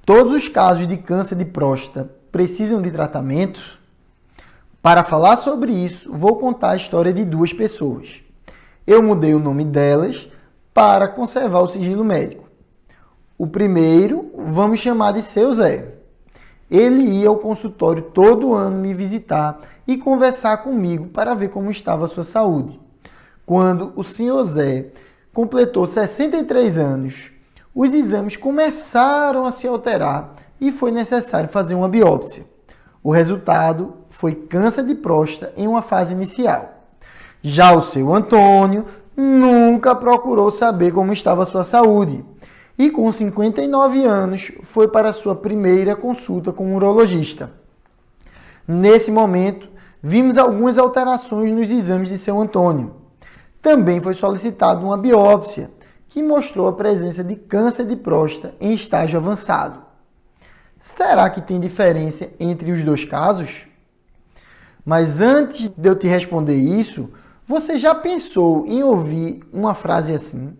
Todos os casos de câncer de próstata precisam de tratamento? Para falar sobre isso, vou contar a história de duas pessoas. Eu mudei o nome delas para conservar o sigilo médico. O primeiro, vamos chamar de Seu Zé. Ele ia ao consultório todo ano me visitar e conversar comigo para ver como estava a sua saúde. Quando o Sr. Zé completou 63 anos, os exames começaram a se alterar e foi necessário fazer uma biópsia. O resultado foi câncer de próstata em uma fase inicial. Já o seu Antônio nunca procurou saber como estava a sua saúde e com 59 anos foi para a sua primeira consulta com um urologista. Nesse momento, vimos algumas alterações nos exames de seu Antônio. Também foi solicitada uma biópsia, que mostrou a presença de câncer de próstata em estágio avançado. Será que tem diferença entre os dois casos? Mas antes de eu te responder isso, você já pensou em ouvir uma frase assim?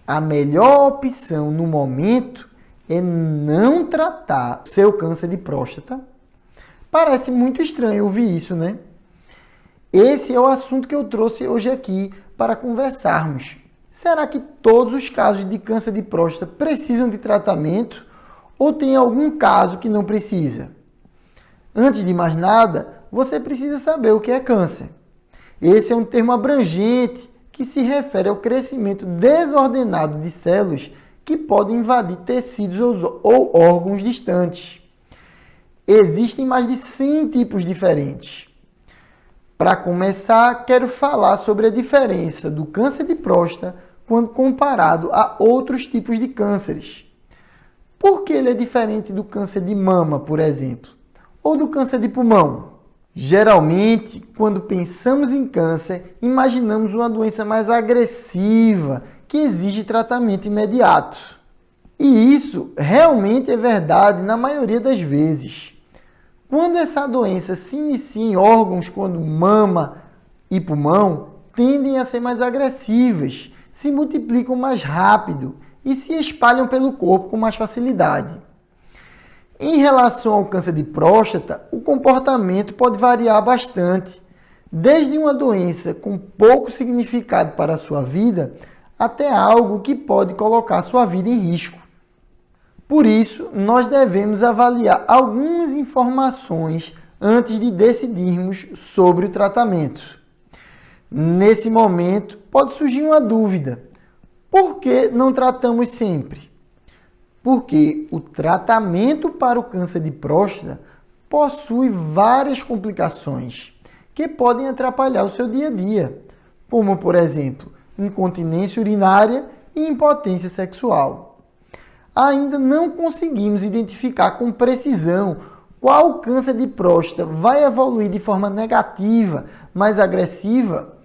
A melhor opção no momento é não tratar seu câncer de próstata? Parece muito estranho ouvir isso, né? Esse é o assunto que eu trouxe hoje aqui para conversarmos. Será que todos os casos de câncer de próstata precisam de tratamento ou tem algum caso que não precisa? Antes de mais nada, você precisa saber o que é câncer. Esse é um termo abrangente que se refere ao crescimento desordenado de células que podem invadir tecidos ou órgãos distantes. Existem mais de 100 tipos diferentes. Para começar, quero falar sobre a diferença do câncer de próstata quando comparado a outros tipos de cânceres. Por que ele é diferente do câncer de mama, por exemplo, ou do câncer de pulmão? Geralmente, quando pensamos em câncer, imaginamos uma doença mais agressiva, que exige tratamento imediato. E isso realmente é verdade na maioria das vezes. Quando essa doença se inicia em órgãos como mama e pulmão, tendem a ser mais agressivas, se multiplicam mais rápido e se espalham pelo corpo com mais facilidade. Em relação ao câncer de próstata, o comportamento pode variar bastante, desde uma doença com pouco significado para a sua vida, até algo que pode colocar sua vida em risco. Por isso, nós devemos avaliar algumas informações antes de decidirmos sobre o tratamento. Nesse momento, pode surgir uma dúvida. Por que não tratamos sempre? Porque o tratamento para o câncer de próstata possui várias complicações que podem atrapalhar o seu dia a dia, como, por exemplo, incontinência urinária e impotência sexual. Ainda não conseguimos identificar com precisão qual câncer de próstata vai evoluir de forma negativa, mais agressiva,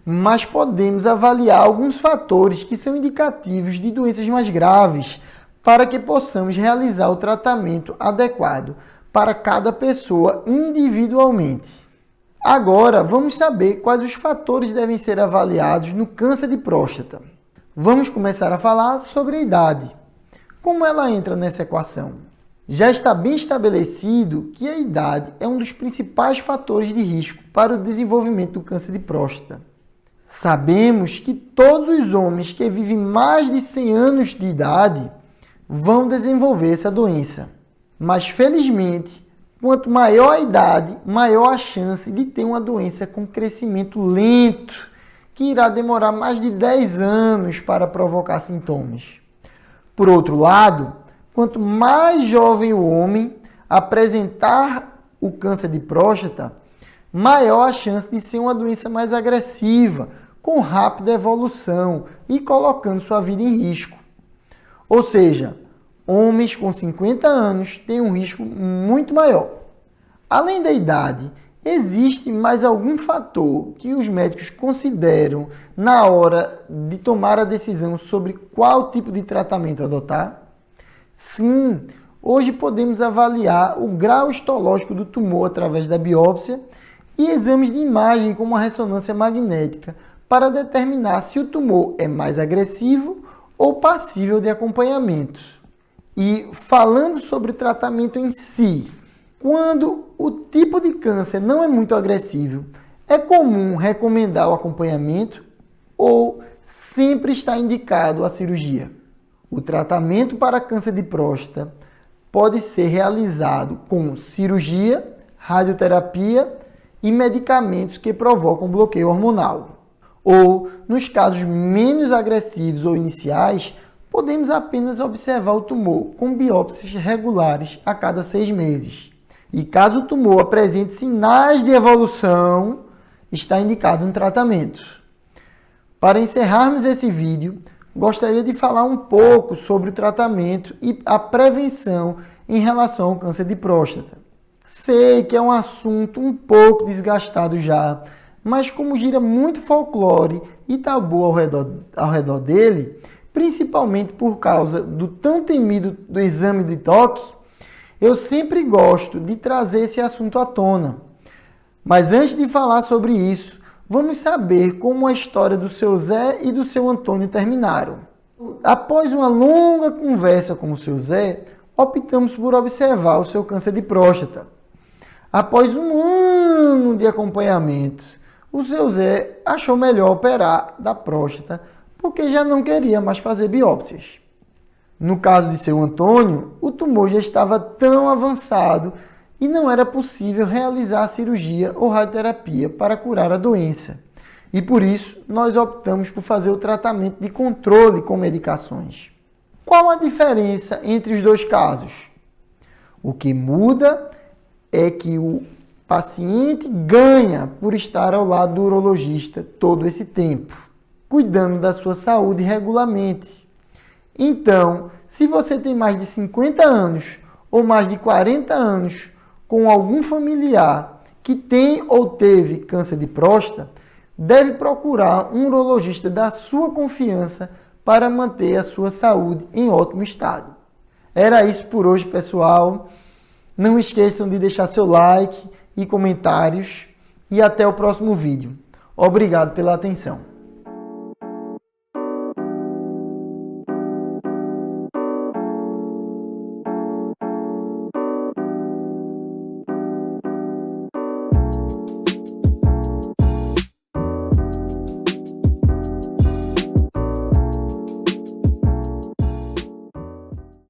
mas podemos avaliar alguns fatores que são indicativos de doenças mais graves para que possamos realizar o tratamento adequado para cada pessoa individualmente. Agora, vamos saber quais os fatores devem ser avaliados no câncer de próstata. Vamos começar a falar sobre a idade. Como ela entra nessa equação? Já está bem estabelecido que a idade é um dos principais fatores de risco para o desenvolvimento do câncer de próstata. Sabemos que todos os homens que vivem mais de 100 anos de idade vão desenvolver essa doença. Mas, felizmente, quanto maior a idade, maior a chance de ter uma doença com crescimento lento, que irá demorar mais de 10 anos para provocar sintomas. Por outro lado, quanto mais jovem o homem apresentar o câncer de próstata, maior a chance de ser uma doença mais agressiva, com rápida evolução e colocando sua vida em risco. Ou seja, homens com 50 anos têm um risco muito maior. Além da idade, existe mais algum fator que os médicos consideram na hora de tomar a decisão sobre qual tipo de tratamento adotar? Sim, hoje podemos avaliar o grau histológico do tumor através da biópsia e exames de imagem como a ressonância magnética para determinar se o tumor é mais agressivo ou passível de acompanhamento. E falando sobre o tratamento em si, quando o tipo de câncer não é muito agressivo, é comum recomendar o acompanhamento ou sempre está indicado a cirurgia? O tratamento para câncer de próstata pode ser realizado com cirurgia, radioterapia e medicamentos que provocam bloqueio hormonal. Ou, nos casos menos agressivos ou iniciais, podemos apenas observar o tumor com biópsias regulares a cada 6 meses. E caso o tumor apresente sinais de evolução, está indicado um tratamento. Para encerrarmos esse vídeo, gostaria de falar um pouco sobre o tratamento e a prevenção em relação ao câncer de próstata. Sei que é um assunto um pouco desgastado já, mas como gira muito folclore e tabu ao redor dele, principalmente por causa do tão temido do exame de toque, eu sempre gosto de trazer esse assunto à tona. Mas antes de falar sobre isso, vamos saber como a história do seu Zé e do seu Antônio terminaram. Após uma longa conversa com o seu Zé, optamos por observar o seu câncer de próstata. Após um ano de acompanhamento, o seu Zé achou melhor operar da próstata porque já não queria mais fazer biópsias. No caso de seu Antônio, o tumor já estava tão avançado e não era possível realizar a cirurgia ou radioterapia para curar a doença. E por isso, nós optamos por fazer o tratamento de controle com medicações. Qual a diferença entre os dois casos? O que muda é que o paciente ganha por estar ao lado do urologista todo esse tempo, cuidando da sua saúde regularmente. Então, se você tem mais de 50 anos ou mais de 40 anos com algum familiar que tem ou teve câncer de próstata, deve procurar um urologista da sua confiança para manter a sua saúde em ótimo estado. Era isso por hoje, pessoal. Não esqueçam de deixar seu like e comentários e até o próximo vídeo. Obrigado pela atenção.